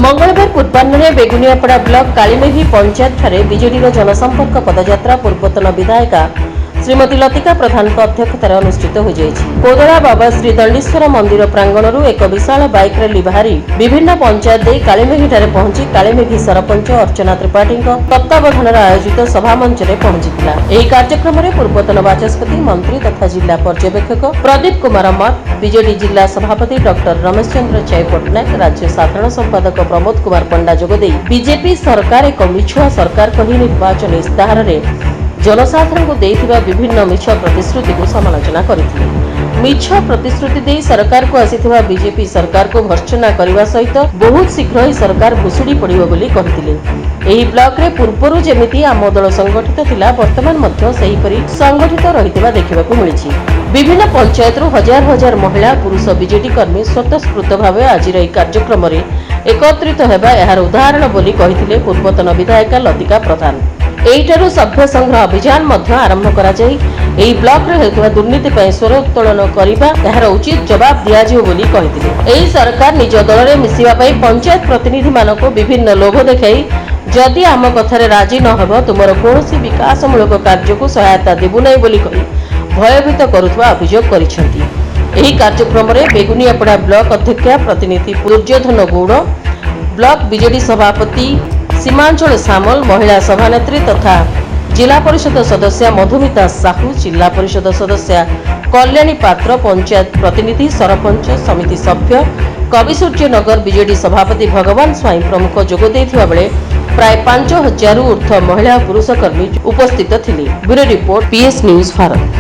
मंगलवार पूर्वाह्न बेगुनियापड़ा ब्लॉक कालीमेघी पंचायत ठारे बीजेडी जनसंपर्क पदयात्रा पूर्वतन विधायिका श्रीमती लतिका प्रधान अध्यक्षतार अनुष्ठित हो कोदड़ा बाबा श्री दंडीश्वर मंदिर प्रांगणरू एक विशाल बाइक रैली बाहरी विभिन्न पंचायत दे कालीमेघी ठारे पहुंची कालीमेघी सरपंच अर्चना त्रिपाठी तत्वावधान आयोजित सभा मंच में पहुंचीला। एही कार्यक्रम में पूर्वतन बाचस्पति मंत्री तथा जिला पर्यवेक्षक प्रदीप कुमार मठ, बीजेडी जिला सभापति डॉक्टर रमेश चंद्र चाय पट्टनायक, राज्य साधारण संपादक प्रमोद कुमार पंडा जोगदे बीजेपी सरकार एक मिछुआ सरकार कही निर्वाचन इस्ताहार में जनसाधारण को देइथिबा विभिन्न मिछ प्रतिश्रुति को समालोचना करथिले। मिछ प्रतिश्रुति दे सरकार को आसीथिबा बीजेपी सरकार को भर्त्सना करने सहित बहुत शीघ्र ही सरकार भुसुड़ी पड़िबो बोली कहिथिले। एही ब्लॉक रे पूर्वरु जेमिति आम दल संगठित थिला वर्तमान मध्य सेही परि संगठित रहितबा देखिबाकू मिलिछि। विभिन्न पंचायत रु हजार हजार महिला पुरुष बीजेडी कर्मी स्वतःस्फूर्त भाव आज कार्यक्रम में एकत्रित हेबा एहार उदाहरण बोली कहिथिले पूर्वतन विधायिका लतिका प्रधान। एहिठारु सभ्य संग्रह अभियान मध्य आरंभ करा जाई एही ब्लॉक रे हेतुवा दुर्नीति पय स्वर उत्तोलन करिबा एहार उचित जवाब दिया जियो बोली कहिथिले। एही सरकार निज दल रे मिसिबा पय पंचायत प्रतिनिधि मानको विभिन्न लोभ देखाई जदि आम कथारे राजी न हेबो तुमर कोनोसी विकासमूलक कार्य को सहायता देबु नै बोली कहि भयभीत करुथबा अभियोग करिसेंती। एही कार्यक्रम रे बेगुनियापड़ा ब्लॉक अध्यक्ष प्रतिनिधि दुर्योधन गौड़, ब्लॉक बीजेडी सभापति सीमांचल सामल, महिला सभानेत्री तथा जिला परिषद सदस्य मधुमिता साहू, जिला परिषद सदस्य कल्याणी पात्र, पंचायत प्रतिनिधि, सरपंच समिति सभ्य, कविसूर्यनगर बीजेडी सभापति भगवान स्वाई प्रमुख जोग देथिबा बेले प्राय 5000 ऊर्ध्व महिला पुरुष कर्मी उपस्थित थिले। Bureau report PS news Bharat.